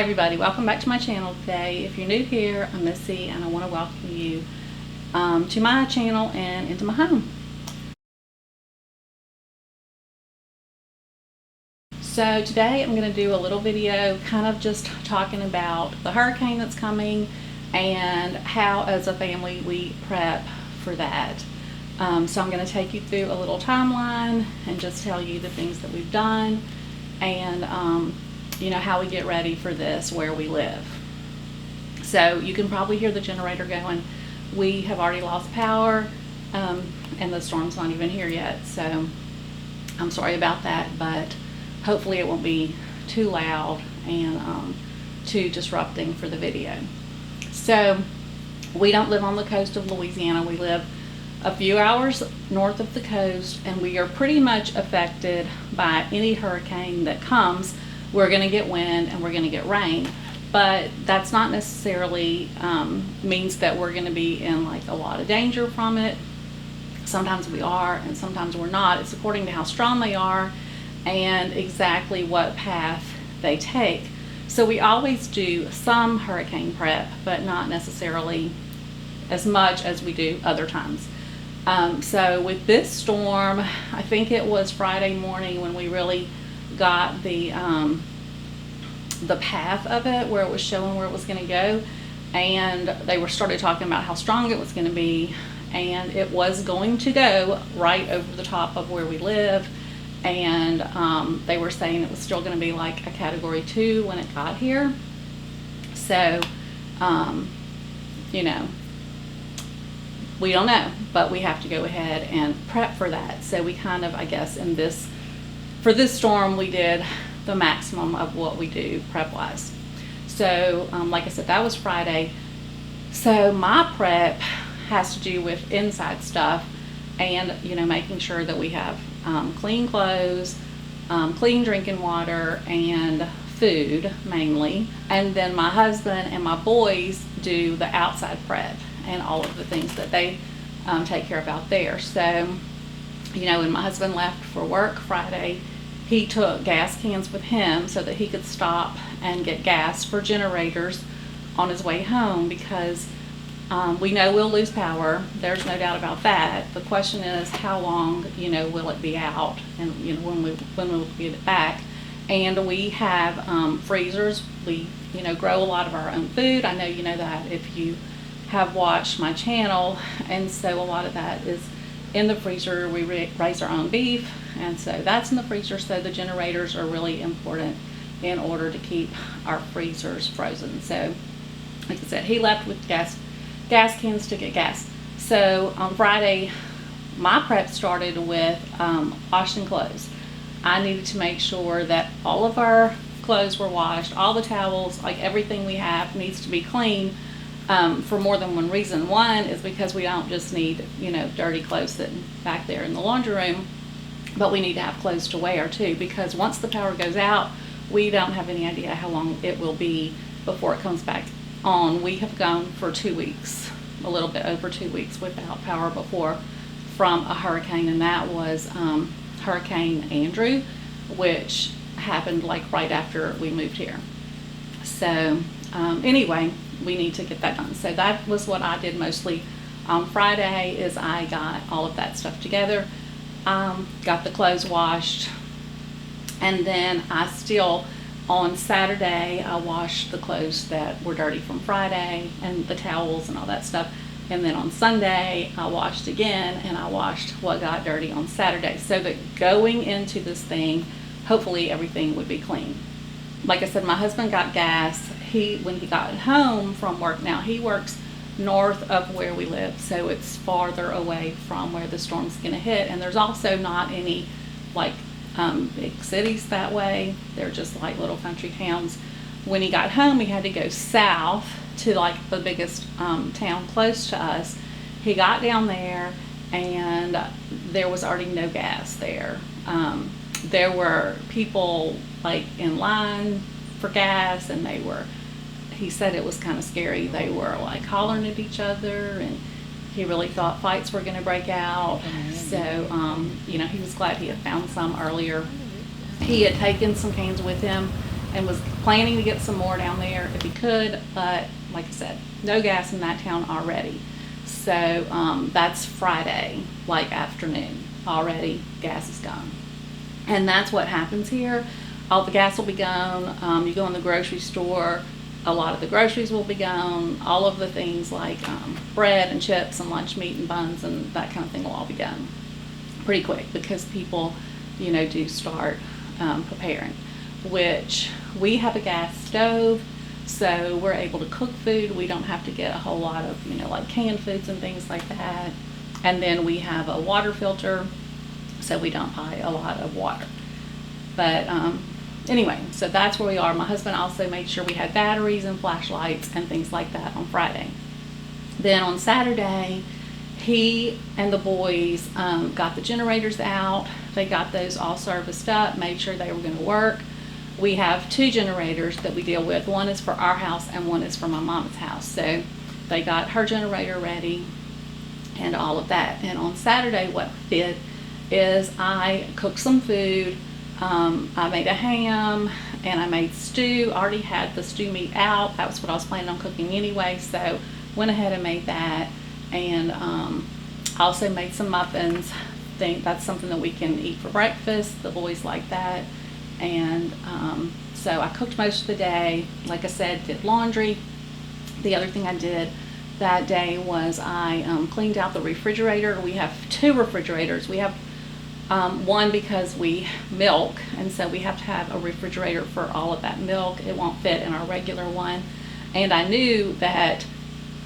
Hi everybody, welcome back to my channel today. If you're new here, I'm Missy and I want to welcome you to my channel and into my home. So today I'm going to do a little video kind of just talking about the hurricane that's coming and how as a family we prep for that. So I'm going to take you through a little timeline and just tell you the things that we've done and you know, how we get ready for this where we live. So you can probably hear the generator going. We have already lost power and the storm's not even here yet, so I'm sorry about that, but hopefully it won't be too loud and too disrupting for the video. So we don't live on the coast of Louisiana. We live a few hours north of the coast, and we are pretty much affected by any hurricane that comes. We're going to get wind and we're going to get rain, but that's not necessarily means that we're going to be in like a lot of danger from it. Sometimes we are and sometimes we're not. It's according to how strong they are and exactly what path they take. So we always do some hurricane prep, but not necessarily as much as we do other times. So with this storm, I think it was Friday morning when we really got the path of it, where it was showing where it was going to go, and they started talking about how strong it was going to be, and it was going to go right over the top of where we live, and they were saying it was still going to be like a category 2 when it got here. So you know, we don't know, but we have to go ahead and prep for that. So we kind of, I guess, for this storm, we did the maximum of what we do prep wise. So like I said, that was Friday. So my prep has to do with inside stuff and, you know, making sure that we have clean clothes, clean drinking water, and food mainly. And then my husband and my boys do the outside prep and all of the things that they take care of out there. So, you know, when my husband left for work Friday, he took gas cans with him so that he could stop and get gas for generators on his way home, because we know we'll lose power. There's no doubt about that. The question is, how long, you know, will it be out, and you know, when we'll get it back. And we have freezers. We, you know, grow a lot of our own food. I know you know that if you have watched my channel, and so a lot of that is in the freezer. We raise our own beef, and so that's in the freezer. So the generators are really important in order to keep our freezers frozen. So like I said, he left with gas cans to get gas. So on Friday, my prep started with washing clothes. I needed to make sure that all of our clothes were washed, all the towels, like everything we have needs to be clean. For more than one reason. One is because we don't just need, you know, dirty clothes sitting back there in the laundry room, but we need to have clothes to wear too, because once the power goes out, we don't have any idea how long it will be before it comes back on. We have gone for 2 weeks, a little bit over 2 weeks without power before from a hurricane, and that was Hurricane Andrew, which happened like right after we moved here. So anyway, we need to get that done. So that was what I did mostly on Friday, is I got all of that stuff together, got the clothes washed, and then I still, on Saturday, I washed the clothes that were dirty from Friday and the towels and all that stuff. And then on Sunday, I washed again, and I washed what got dirty on Saturday, so that going into this thing, hopefully everything would be clean. Like I said, my husband got gas. When he got home from work, now he works north of where we live, so it's farther away from where the storm's going to hit. And there's also not any like big cities that way. They're just like little country towns. When he got home, he had to go south to like the biggest town close to us. He got down there, and there was already no gas there. There were people like in line for gas, and he said it was kind of scary. They were like hollering at each other, and he really thought fights were going to break out. So you know, he was glad he had found some earlier. He had taken some cans with him and was planning to get some more down there if he could, but like I said, no gas in that town already. So that's Friday, like afternoon, already gas is gone. And that's what happens here. All the gas will be gone. You go in the grocery store, a lot of the groceries will be gone. All of the things like bread and chips and lunch meat and buns and that kind of thing will all be gone pretty quick, because people, do start preparing. Which we have a gas stove, so we're able to cook food. We don't have to get a whole lot of, like canned foods and things like that. And then we have a water filter, so we don't buy a lot of water. But anyway, so that's where we are. My husband also made sure we had batteries and flashlights and things like that on Friday. Then on Saturday, he and the boys got the generators out. They got those all serviced up, made sure they were going to work. We have 2 generators that we deal with. One is for our house and one is for my mom's house. So they got her generator ready and all of that. And on Saturday, what I did is I cooked some food. I made a ham and I made stew. I already had the stew meat out. That was what I was planning on cooking anyway. So went ahead and made that. And I also made some muffins. Think that's something that we can eat for breakfast. The boys like that. And so I cooked most of the day. Like I said, did laundry. The other thing I did that day was I cleaned out the refrigerator. We have 2 refrigerators. We have one because we milk, and so we have to have a refrigerator for all of that milk. It won't fit in our regular one. And I knew that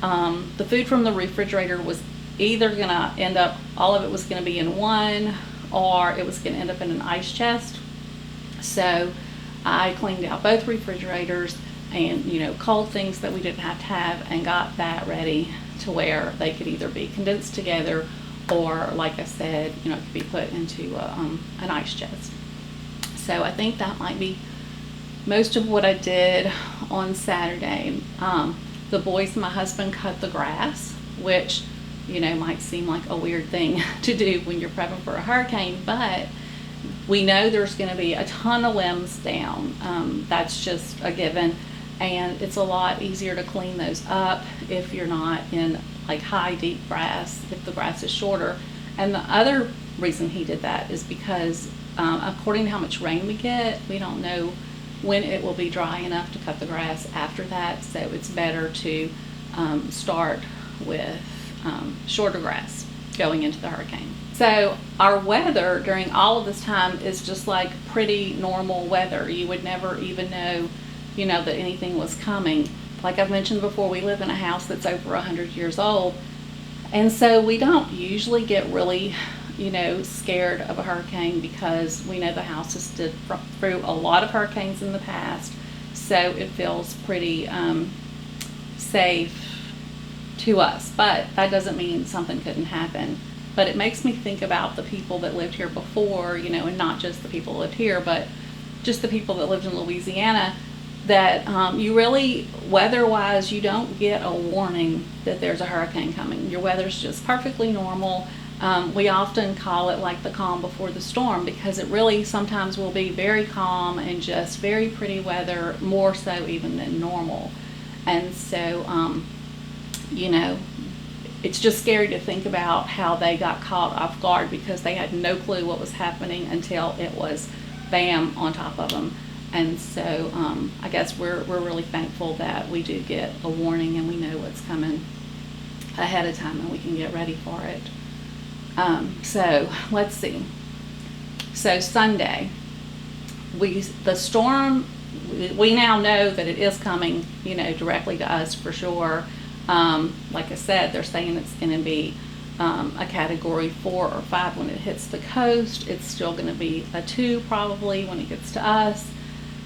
the food from the refrigerator was either going to end up, all of it was going to be in one, or it was going to end up in an ice chest. So I cleaned out both refrigerators and, culled things that we didn't have to have and got that ready to where they could either be condensed together or, like I said, it could be put into an ice chest. So I think that might be most of what I did on Saturday. The boys and my husband cut the grass, which, might seem like a weird thing to do when you're prepping for a hurricane, but we know there's going to be a ton of limbs down. That's just a given. And it's a lot easier to clean those up if you're not in like high, deep grass, if the grass is shorter. And the other reason he did that is because according to how much rain we get, we don't know when it will be dry enough to cut the grass after that. So it's better to start with shorter grass going into the hurricane. So our weather during all of this time is just like pretty normal weather. You would never even know, that anything was coming. Like I've mentioned before, we live in a house that's over 100 years old. And so we don't usually get really, scared of a hurricane because we know the house has stood through a lot of hurricanes in the past. So it feels pretty safe to us. But that doesn't mean something couldn't happen. But it makes me think about the people that lived here before, and not just the people that lived here, but just the people that lived in Louisiana, that you really, weather-wise, you don't get a warning that there's a hurricane coming. Your weather's just perfectly normal. We often call it like the calm before the storm, because it really sometimes will be very calm and just very pretty weather, more so even than normal. And so, it's just scary to think about how they got caught off guard because they had no clue what was happening until it was bam on top of them. And so I guess we're really thankful that we do get a warning and we know what's coming ahead of time and we can get ready for it. So let's see. So Sunday, the storm, we now know that it is coming, directly to us for sure. Like I said, they're saying it's going to be a category 4 or 5 when it hits the coast. It's still going to be a 2 probably when it gets to us.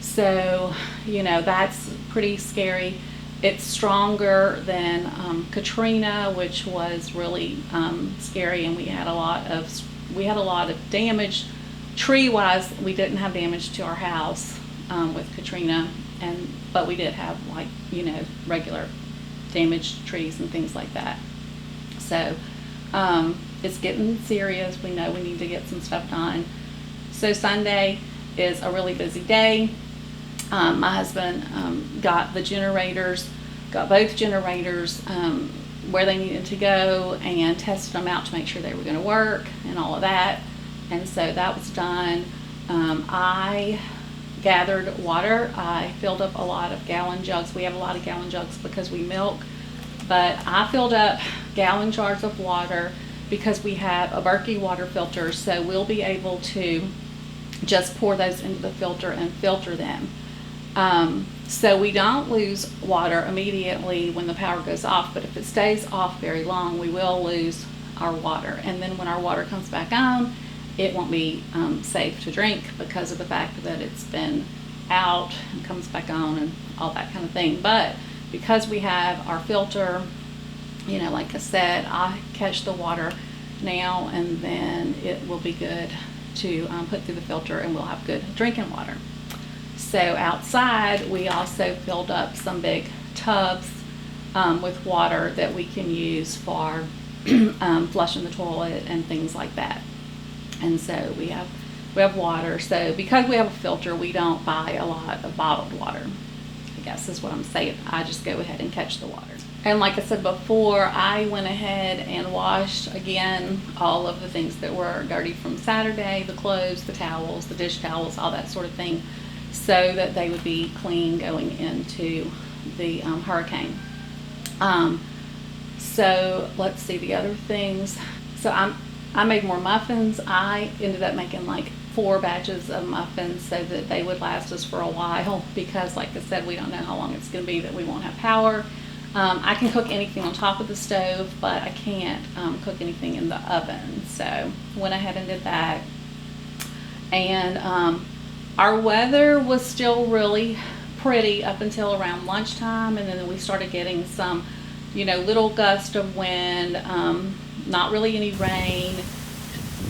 So, that's pretty scary. It's stronger than Katrina, which was really scary, and we had a lot of damage. Tree-wise, we didn't have damage to our house with Katrina, but we did have regular damaged trees and things like that. So it's getting serious. We know we need to get some stuff done. So Sunday is a really busy day. My husband got the generators, got both generators where they needed to go, and tested them out to make sure they were going to work and all of that. And so that was done. I gathered water. I filled up a lot of gallon jugs. We have a lot of gallon jugs because we milk, but I filled up gallon jars of water because we have a Berkey water filter, so we'll be able to just pour those into the filter and filter them. So we don't lose water immediately when the power goes off, but if it stays off very long, we will lose our water. And then when our water comes back on, it won't be safe to drink because of the fact that it's been out and comes back on and all that kind of thing. But because we have our filter, you know, like I said, I catch the water now, and then it will be good to put through the filter, and we'll have good drinking water. So outside, we also filled up some big tubs with water that we can use for flushing the toilet and things like that. And so we have water. So because we have a filter, we don't buy a lot of bottled water, I guess is what I'm saying. I just go ahead and catch the water. And like I said before, I went ahead and washed again all of the things that were dirty from Saturday, the clothes, the towels, the dish towels, all that sort of thing, so that they would be clean going into the hurricane. So let's see the other things. So I made more muffins. I ended up making like 4 batches of muffins so that they would last us for a while, because like I said, we don't know how long it's going to be that we won't have power. I can cook anything on top of the stove, but I can't cook anything in the oven. So went ahead and did that. And our weather was still really pretty up until around lunchtime, and then we started getting some, you know, little gust of wind, not really any rain.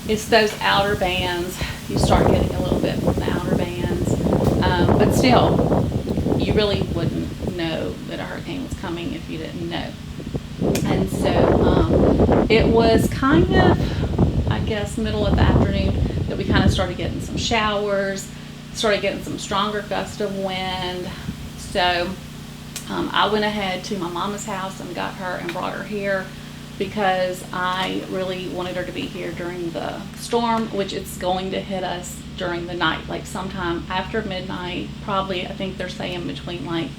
It's those outer bands. You start getting a little bit from the outer bands, but still, you really wouldn't know that a hurricane was coming if you didn't know. And so it was kind of, I guess, middle of the afternoon that we kind of started getting some showers, started getting some stronger gusts of wind. So I went ahead to my mama's house and got her and brought her here because I really wanted her to be here during the storm, which it's going to hit us during the night, like sometime after midnight, probably. I think they're saying between like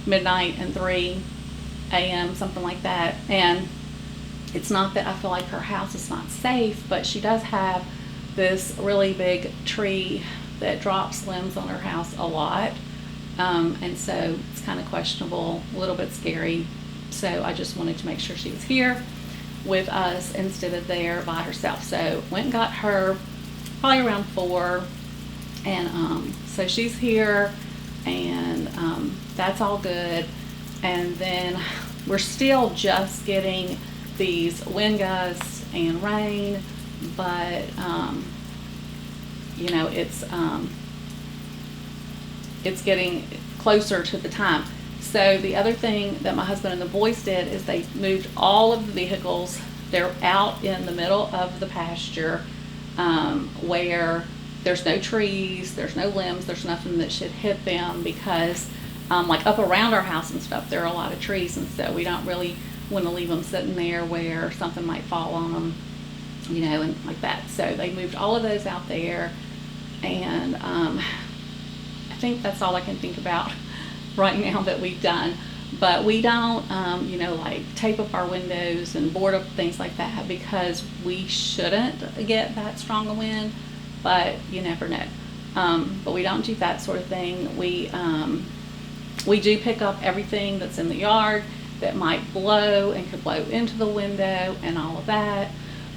midnight and 3 a.m., something like that. And it's not that I feel like her house is not safe, but she does have this really big tree that drops limbs on her house a lot. And so it's kind of questionable, a little bit scary. So I just wanted to make sure she was here with us instead of there by herself. So went and got her probably around 4. And so she's here, and that's all good. And then we're still just getting these wind gusts and rain, but you know, it's getting closer to the time. So the other thing that my husband and the boys did is they moved all of the vehicles. They're out in the middle of the pasture where there's no trees, there's no limbs, there's nothing that should hit them, because like up around our house and stuff, there are a lot of trees, and so we don't really want to leave them sitting there where something might fall on them, you know, and like that. So they moved all of those out there, and I think that's all I can think about right now that we've done. But we don't, you know, like tape up our windows and board up things like that, because we shouldn't get that strong a wind, but you never know. But we don't do that sort of thing. We do pick up everything that's in the yard that might blow and could blow into the window and all of that.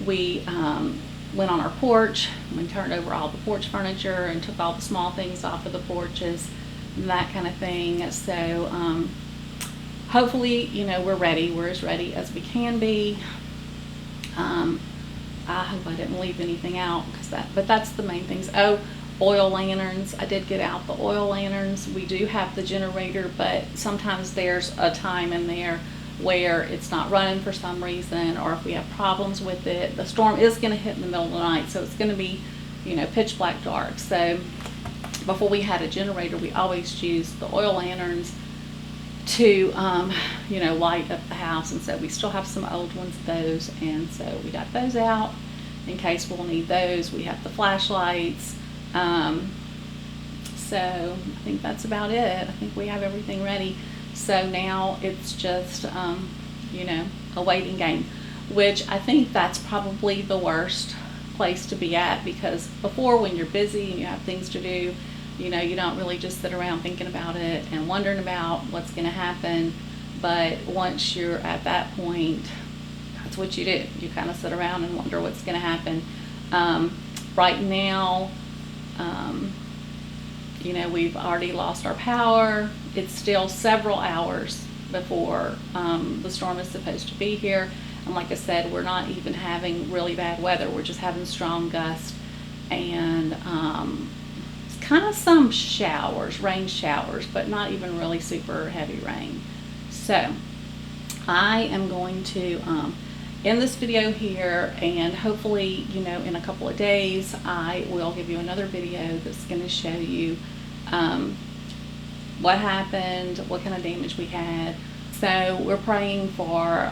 We went on our porch, we turned over all the porch furniture and took all the small things off of the porches and that kind of thing. So hopefully, you know, we're ready. We're as ready as we can be. I hope I didn't leave anything out, but that's the main things. Oh, oil lanterns. I did get out the oil lanterns. We do have the generator, but sometimes there's a time in there where it's not running for some reason, or if we have problems with it. The storm is going to hit in the middle of the night, so it's going to be, you know, pitch black dark. So before we had a generator, we always used the oil lanterns to, you know, light up the house. And so we still have some old ones of those. And so we got those out in case we'll need those. We have the flashlights. So I think that's about it. I think we have everything ready. So now it's just, you know, a waiting game, which I think that's probably the worst place to be at, because before, when you're busy and you have things to do, you know, you don't really just sit around thinking about it and wondering about what's going to happen. But once you're at that point, that's what you do. You kind of sit around and wonder what's going to happen. Right now, you know, we've already lost our power. It's still several hours before the storm is supposed to be here. And like I said, we're not even having really bad weather. We're just having strong gusts and kind of some showers, rain showers, but not even really super heavy rain. So I am going to end this video here, and hopefully, you know, in a couple of days, I will give you another video that's going to show you what happened, what kind of damage we had. So we're praying for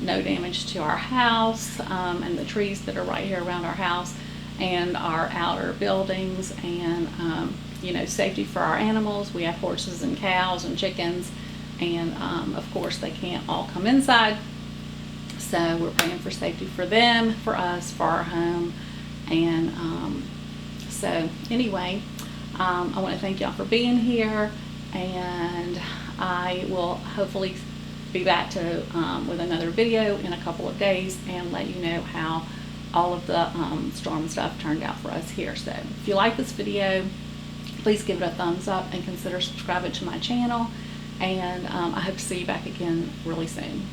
no damage to our house and the trees that are right here around our house and our outer buildings, and you know, safety for our animals. We have horses and cows and chickens, and of course they can't all come inside. So we're praying for safety for them, for us, for our home. And so anyway, I want to thank y'all for being here, and I will hopefully be back to with another video in a couple of days and let you know how all of the storm stuff turned out for us here. So if you like this video, please give it a thumbs up and consider subscribing to my channel, and I hope to see you back again really soon.